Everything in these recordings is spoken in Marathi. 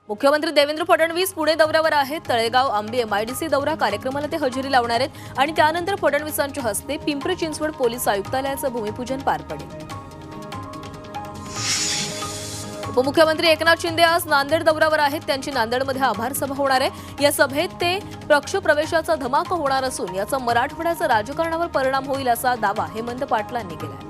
मुख्यमंत्री देवेंद्र फडणवीस पुणे दौऱ्यावर आहेत। तळेगाव आंबे एमआयडीसी दौरा कार्यक्रमाला ते हजेरी लावणार आहेत आणि त्यानंतर फडणवीसांच्या हस्ते पिंपरी चिंचवड पोलीस आयुक्तालयाचं भूमिपूजन पार पडेल। उपमुख्यमंत्री एकनाथ शिंदे आज नांदेड दौऱ्यावर आहेत। त्यांची नांदेडमध्ये आभार सभा होणार आहे। या सभेत ते पक्ष प्रवेशाचा धमाका होणार असून याचा मराठवाड्याच्या राजकारणावर परिणाम होईल असा दावा हेमंत पाटलांनी केला।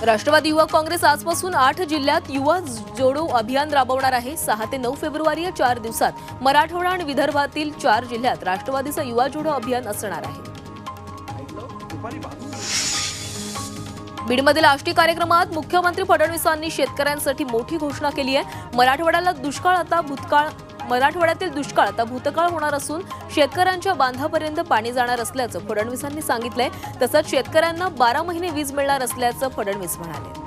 राष्ट्रवादी युवक काँग्रेस आजपासून 8 जिल्ह्यात युवा जोडो अभियान राबवणार आहे। 6 ते 9 फेब्रुवारी या 4 दिवसात मराठवाडा आणि विदर्भातील 4 जिल्ह्यात राष्ट्रवादीचं युवा जोडो अभियान असणार आहे। बीडमधील आष्टी कार्यक्रमात मुख्यमंत्री फडणवीसांनी शेतकऱ्यांसाठी मोठी घोषणा केली आहे। मराठवाड्यातील दुष्काळ आता भूतकाळ होणार असून शेतकऱ्यांच्या बांधापर्यंत पाणी जाणार असल्याचं फडणवीसांनी सांगितलंय। तसंच शेतकऱ्यांना 12 महिने वीज मिळणार असल्याचं फडणवीस म्हणाले।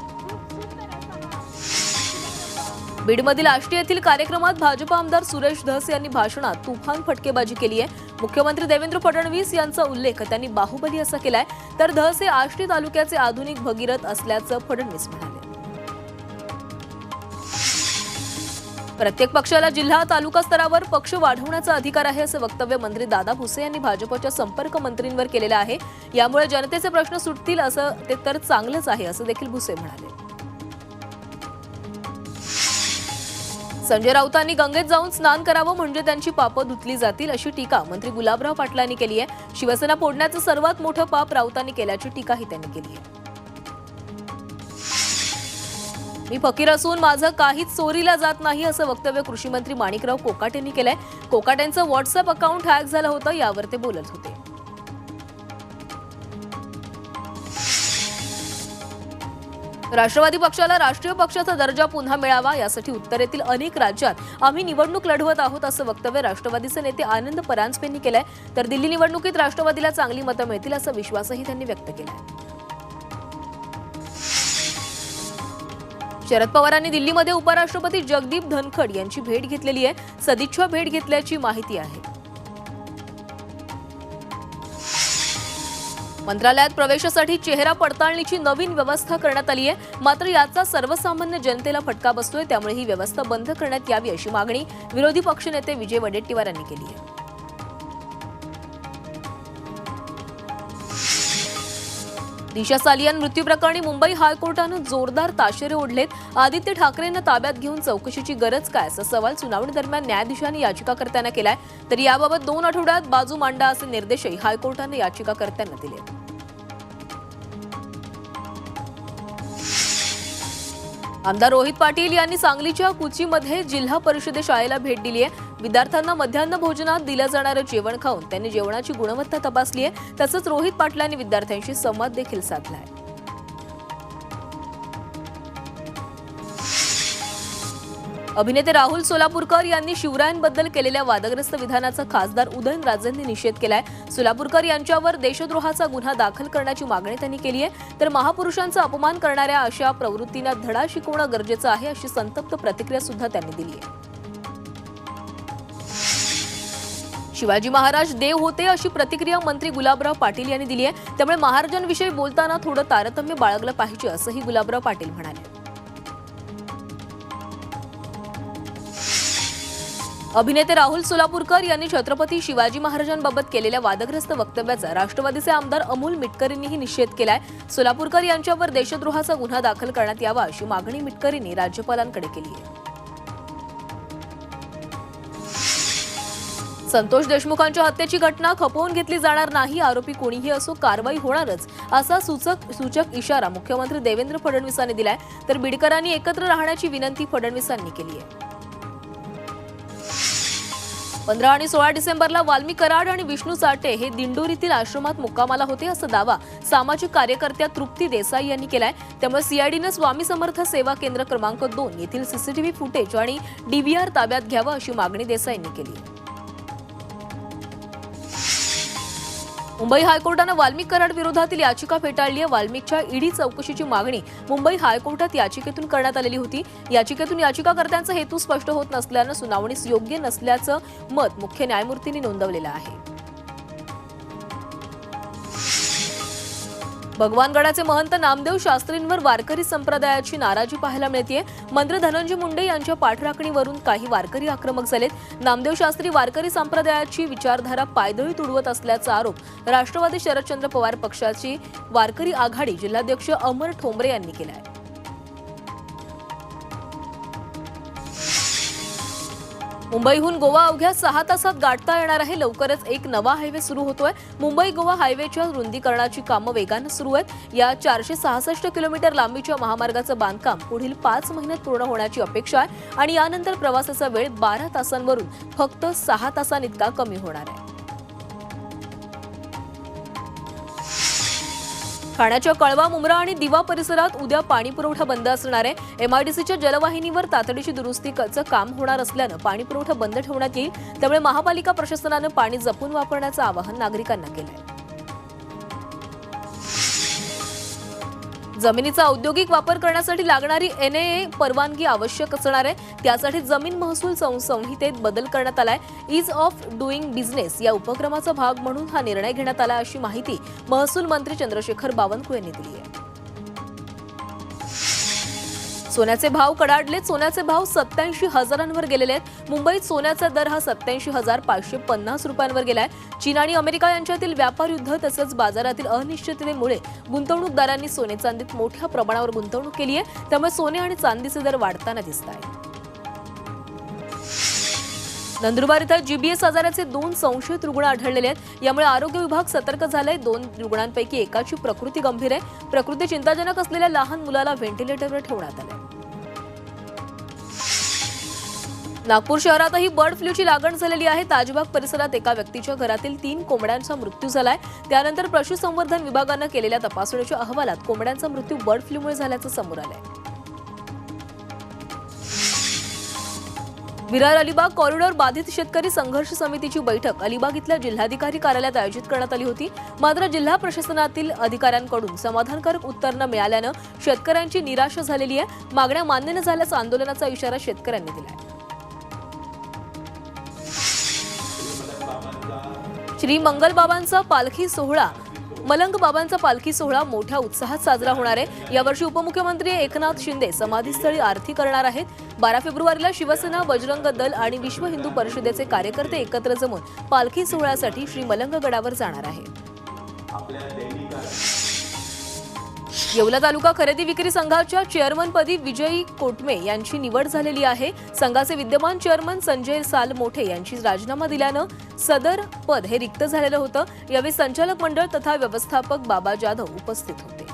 बीडमधील आष्टी येथील कार्यक्रमात भाजपा आमदार सुरेश धस यांनी भाषणात तुफान फटकेबाजी केली आहे। मुख्यमंत्री देवेंद्र फडणवीस यांचा उल्लेख त्यांनी बाहुबली असा केलाय, तर धस हे आष्टी तालुक्याचे आधुनिक भगीरथ असल्याचं फडणवीस म्हणाले। प्रत्येक पक्षाला जिल्हा तालुका स्तरावर पक्ष वाढवण्याचा अधिकार आहे असं वक्तव्य मंत्री दादा भुसे यांनी भाजपच्या संपर्क मंत्रींवर केलेलं आहे। यामुळे जनतेचे प्रश्न सुटतील असं ते तर चांगलंच आहे असं देखील भुसे म्हणाले। संजय राऊतांनी गंगेत जाऊन स्नान करावं म्हणजे त्यांची पापं धुतली जातील अशी टीका मंत्री गुलाबराव पाटलांनी केली आहे। शिवसेना फोडण्याचं सर्वात मोठं पाप राऊतांनी केल्याची टीकाही त्यांनी केली आहे। मी फकीर असून माझं काहीच चोरीला जात नाही असं वक्तव्य कृषी मंत्री माणिकराव कोकाटे यांनी केलंय। कोकाटेंचं व्हॉट्सअप अकाउंट हॅक झालं होतं, यावर ते बोलत होते। राष्ट्रवादी पक्षाला राष्ट्रीय पक्षाचा दर्जा पुन्हा मिळावा यासाठी उत्तरेतील अनेक राज्यात आम्ही निवडणूक लढवत आहोत असं वक्तव्य राष्ट्रवादीचे नेते आनंद परांजपे यांनी केलंय। तर दिल्ली निवडणुकीत राष्ट्रवादीला चांगली मतं मिळतील असा विश्वासही त्यांनी व्यक्त केलाय। शरद पवारांनी दिल्लीमध्ये उपराष्ट्रपती जगदीप धनखड यांची भेट घेतलेली आहे। सदिच्छा भेट घेतल्याची माहिती आहे। मंत्रालयात प्रवेशासाठी चेहरा पडताळणीची नवीन व्यवस्था करण्यात आली आहे। मात्र याचा सर्वसामान्य जनतेला फटका बसतोय, त्यामुळे ही व्यवस्था बंद करण्यात यावी अशी मागणी विरोधी पक्षनेते विजय वडेट्टीवार यांनी केली आहे। दिशा सालियन मृत्यू प्रकरणी मुंबई हायकोर्टानं जोरदार ताशेरे ओढलेत। आदित्य ठाकरेंना ताब्यात घेऊन चौकशीची गरज काय असा सवाल सुनावणी दरम्यान न्यायाधीशांनी याचिकाकर्त्यांना केलाय। तर याबाबत 2 आठवड्यात बाजू मांडा असे निर्देशही हायकोर्टाने याचिकाकर्त्यांना दिले। आमदार रोहित पाटील यांनी सांगलीच्या कुचीमध्ये जिल्हा परिषद शाळेला भेट दिली आहे। विद्यार्थ्यांना मध्यान्ह भोजनात दिलं जाणारं जेवण खाऊन त्यांनी जेवणाची गुणवत्ता तपासली आहे। तसंच रोहित पाटलांनी विद्यार्थ्यांशी संवाद देखील साधलाय। अभिनेते राहुल सोलापूरकर यांनी शिवरायांबद्दल केलेल्या वादग्रस्त विधानाचा खासदार उदयनराजेंनी निषेध केलाय। सोलापूरकर यांच्यावर देशद्रोहाचा गुन्हा दाखल करण्याची मागणी त्यांनी केली आहे। तर महापुरुषांचा अपमान करणाऱ्या अशा प्रवृत्तींना धडा शिकवणं गरजेचं आहे अशी संतप्त प्रतिक्रिया सुद्धा त्यांनी दिली आहे। शिवाजी महाराज देव होते अशी प्रतिक्रिया मंत्री गुलाबराव पाटील यांनी दिली आहे। त्यामुळे महाराजांविषयी बोलताना थोडं तारतम्य बाळगलं पाहिजे असंही गुलाबराव पाटील म्हणाले। अभिनेते राहुल सोलापूरकर यांनी छत्रपती शिवाजी महाराजांबाबत केलेल्या वादग्रस्त वक्तव्याचा राष्ट्रवादीचे आमदार अमोल मिटकरींनीही निषेध केलाय। सोलापूरकर यांच्यावर देशद्रोहाचा गुन्हा दाखल करण्यात यावा अशी मागणी मिटकरींनी राज्यपालांकडे केली आहे। संतोष देशमुखांच्या हत्येची घटना खपवून घेतली जाणार नाही, आरोपी कोणीही असो कारवाई होणारच असा सूचक इशारा मुख्यमंत्री देवेंद्र फडणवीसांनी दिलाय। तर बीडकरांनी एकत्र राहण्याची विनंती फडणवीसांनी केली आहे। 15 आणि 16 डिसेंबरला वाल्मिक कराड आणि विष्णू साठे हे दिंडोरीतील आश्रमात मुक्कामाला होते असा दावा सामाजिक कार्यकर्त्या तृप्ती देसाई यांनी केलाय। त्यामुळे सीआयडीने स्वामी समर्थ सेवा केंद्र क्रमांक 2 येथील सीसीटीव्ही फुटेज आणि डीव्हीआर ताब्यात घ्यावं अशी मागणी देसाईंनी केली आहे। मुंबई हायकोर्टानं वाल्मिक कराड विरोधातील याचिका फेटाळली आहे। वाल्मिकच्या ईडी चौकशीची मागणी मुंबई हायकोर्टात याचिकेतून करण्यात आलेली होती। याचिकेतून याचिकाकर्त्यांचा हेतू स्पष्ट होत नसल्यानं सुनावणीस योग्य नसल्याचं मत मुख्य न्यायमूर्तींनी नोंदवलेलं आहे। भगवानगडाचे महंत नामदेव शास्त्रींवर वारकरी संप्रदायाची नाराजी पाहायला मिळतेय। मंत्री धनंजय मुंडे यांच्या पाठराखणीवरून काही वारकरी आक्रमक झालेत। नामदेव शास्त्री वारकरी संप्रदायाची विचारधारा पायदळी तुडवत असल्याचा आरोप राष्ट्रवादी शरदचंद्र पवार पक्षाची वारकरी आघाडी जिल्हाध्यक्ष अमर ठोंबरे यांनी केलाय। मुंबईहून गोवा अवघ्या 6 तासात गाठता येणार आहे। लवकरच एक नवा हायवे सुरू होतोय। मुंबई गोवा हायवेच्या रुंदीकरणाची कामं वेगाने सुरू आहेत। या 466 किलोमीटर लांबीच्या महामार्गाचं बांधकाम पुढील 5 महिन्यात पूर्ण होण्याची अपेक्षा आहे आणि यानंतर प्रवासाचा वेळ 12 तासांवरून फक्त 6 तासांइतका कमी होणार आहे। ठाण्याच्या कळवा, मुंब्रा आणि दिवा परिसरात उद्या पाणी पुरवठा बंद असणार आहे। एमआयडीसीच्या जलवाहिनीवर तातडीची दुरुस्तीचं काम होणार असल्यानं पाणी पुरवठा बंद ठेवण्यात येईल। त्यामुळे महापालिका प्रशासनानं पाणी जपून वापरण्याचं आवाहन नागरिकांना केलंय। जमिनीचा औद्योगिक वापर करण्यासाठी लागणारी एनए परवानगी आवश्यक असणार आहे। त्यासाठी जमीन महसूल संहितेत बदल करण्यात आलाय। ईज ऑफ डुईंग बिझनेस या उपक्रमाचा भाग म्हणून हा निर्णय घेण्यात आला, अशी माहिती महसूल मंत्री चंद्रशेखर बावनकुळे यांनी दिली आहे। सोन्याचे भाव कडाडलेत। सोन्याचे भाव 87,000 गेलेले आहेत। मुंबईत सोन्याचा दर हा 87,550 रुपयांवर गेलाय। चीन आणि अमेरिका यांच्यातील व्यापार युद्ध तसंच बाजारातील अनिश्चिततेमुळे गुंतवणूकदारांनी सोने चांदीत मोठ्या प्रमाणावर गुंतवणूक केली आहे। त्यामुळे सोने आणि चांदीचे दर वाढताना दिसत आहेत। नंदुरबार इथं जीबीएस आजाराचे 2 संशयित रुग्ण आढळलेले आहेत। यामुळे आरोग्य विभाग सतर्क झालाय। 2 रुग्णांपैकी एकाची प्रकृती गंभीर आहे। प्रकृती चिंताजनक असलेल्या लहान मुलाला व्हेंटिलेटरवर ठेवण्यात आले। नागपूर शहरातही बर्ड फ्लूची लागण झालेली आहे। ताजबाग परिसरात एका व्यक्तीच्या घरातील 3 कोंबड्यांचा मृत्यू झालाय। त्यानंतर पशुसंवर्धन विभागानं केलेल्या तपासणीच्या अहवालात कोंबड्यांचा मृत्यू बर्ड फ्लूमुळे झाल्याचं समोर आलंय। विरार अलिबाग कॉरिडॉर बाधित शेतकरी संघर्ष समितीची बैठक अलिबाग इथल्या जिल्हाधिकारी कार्यालयात आयोजित करण्यात आली होती। मात्र जिल्हा प्रशासनातील अधिकाऱ्यांकडून समाधानकारक उत्तर न मिळाल्यानं शेतकऱ्यांची निराशा झालेली आहे। मागण्या मान्य न झाल्यास आंदोलनाचा इशारा शेतकऱ्यांनी दिलाय। श्री मंगल बाबांचा पालखी सोहळा मलंग बाबांचा पालखी सोहळा मोठ्या उत्साहात साजरा होणार आहे। यावर्षी उपमुख्यमंत्री एकनाथ शिंदे समाधीस्थळी आरती करणार आहेत। 12 फेब्रुवारीला शिवसेना, बजरंग दल आणि विश्व हिंदू परिषदेचे कार्यकर्ते एकत्र जमून पालखी सोहळ्यासाठी श्री मलंग गडावर जाणार आहेत। येवला तालुका खरेदी विक्री संघाच्या चेअरमनपदी विजयी कोटमे यांची निवड झालेली आहे। संघाचे विद्यमान चेअरमन संजय सालमोठे यांची राजीनामा दिल्यानं सदर पद हे रिक्त झालेलं होतं। यावेळी संचालक मंडळ तथा व्यवस्थापक बाबा जाधव उपस्थित होते।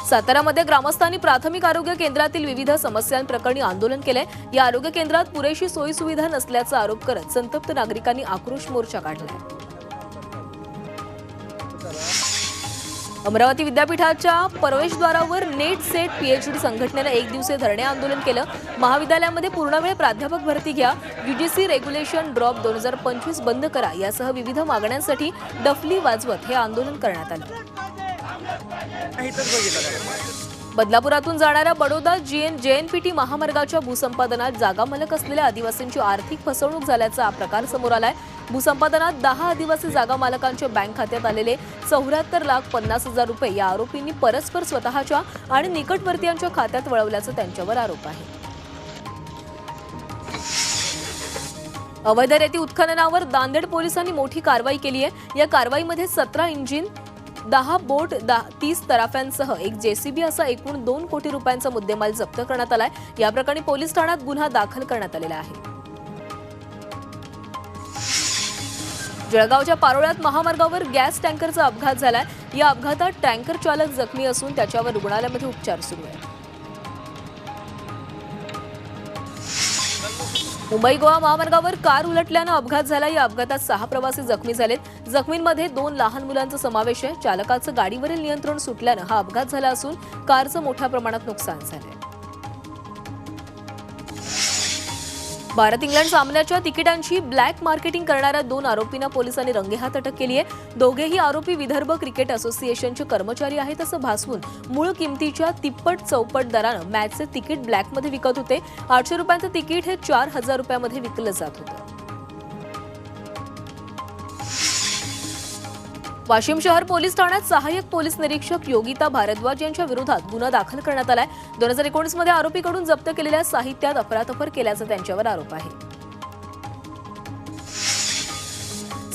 सातारामध्ये ग्रामस्थांनी प्राथमिक आरोग्य केंद्रातील विविध समस्यांप्रकरणी आंदोलन केले। या आरोग्य केंद्रात पुरेशी सोयीसुविधा नसल्याचा आरोप करत संतप्त नागरिकांनी आक्रोश मोर्चा काढला। अमरावती विद्यापीठाच्या प्रवेशद्वारावर नेट सेट पीएचडी संघटनेनं 1 दिवसीय धरणे आंदोलन केलं। महाविद्यालयामध्ये पूर्णवेळ प्राध्यापक भरती घ्या, यूजीसी रेग्युलेशन ड्रॉप 2025 बंद करा यासह विविध मागण्यांसाठी डफली वाजवत हे आंदोलन करण्यात आलं। बदलापुरातून जाणाऱ्या बडोदा जेएनपीटी महामार्गाच्या भूसंपादनात जागा मालक असलेल्या आदिवासींची आर्थिक फसवणूक झाल्याचा प्रकार समोर आलाय। भूसंपादनात 10 आदिवासी जागा मालकांच्या बँक खात्यात आलेले 74,50,000 रुपये या आरोपींनी परस्पर स्वतःच्या आणि निकटवर्तीयांच्या खात्यात वळवल्याचा त्यांच्यावर आरोप आहे। अवैध रेती उत्खननावर नांदेड पोलिसांनी मोठी कारवाई केली आहे। या कारवाईमध्ये 17 इंजिन, 10 बोट, 30 तराफ्यांसह एक जेसीबी असा एकूण 2 कोटी रुपयांचा मुद्देमाल जप्त करण्यात आलाय। या प्रकरणी पोलीस ठाण्यात गुन्हा दाखल करण्यात आलेला आहे। जळगावच्या पारोळ्यात महामार्गावर गॅस टँकरचा अपघात झालाय। या अपघातात टँकर चालक जखमी असून त्याच्यावर रुग्णालयामध्ये उपचार सुरू आहेत। मुंबई गोवा महामार्गावर कार उलटल्यानं अपघात झाला। या अपघातात 6 प्रवासी जखमी झालेत। जखमींमध्ये 2 लहान मुलांचा समावेश आहे। चालकाचं गाडीवरील नियंत्रण सुटल्यानं हा अपघात झाला असून कारचं मोठ्या प्रमाणात नुकसान झालंय। भारत इंग्लंड सामन्याच्या तिकिटांची ब्लॅक मार्केटिंग करणाऱ्या 2 आरोपींना पोलिसांनी रंगेहात अटक केली आहे। दोघेही आरोपी विदर्भ क्रिकेट असोसिएशनचे कर्मचारी आहेत असं भासवून मूळ किमतीच्या तिप्पट चौपट दरानं मॅचचे तिकीट ब्लॅकमध्ये विकत होते। 800 रुपयांचं तिकीट हे 4,000 रुपयांमध्ये विकलं जात होतं। वाशिम शहर पोलीस ठाण्यात सहाय्यक पोलीस निरीक्षक योगिता भारद्वाज यांच्या विरोधात गुन्हा दाखल करण्यात आलाय। 2019 मध्ये आरोपीकडून जप्त केलेल्या साहित्यात अफरातफर केल्याचा त्यांच्यावर आरोप आहे।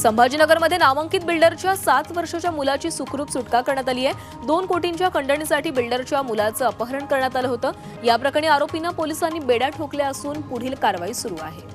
संभाजीनगरमध्ये नामांकित बिल्डरच्या 7 वर्षाच्या मुलाची सुखरूप सुटका करण्यात आली आहे। 2 कोटींच्या खंडणीसाठी बिल्डरच्या मुलाचं अपहरण करण्यात आलं होतं। या प्रकरणी आरोपींना पोलिसांनी बेड्या ठोकल्या असून पुढील कारवाई सुरू आहे।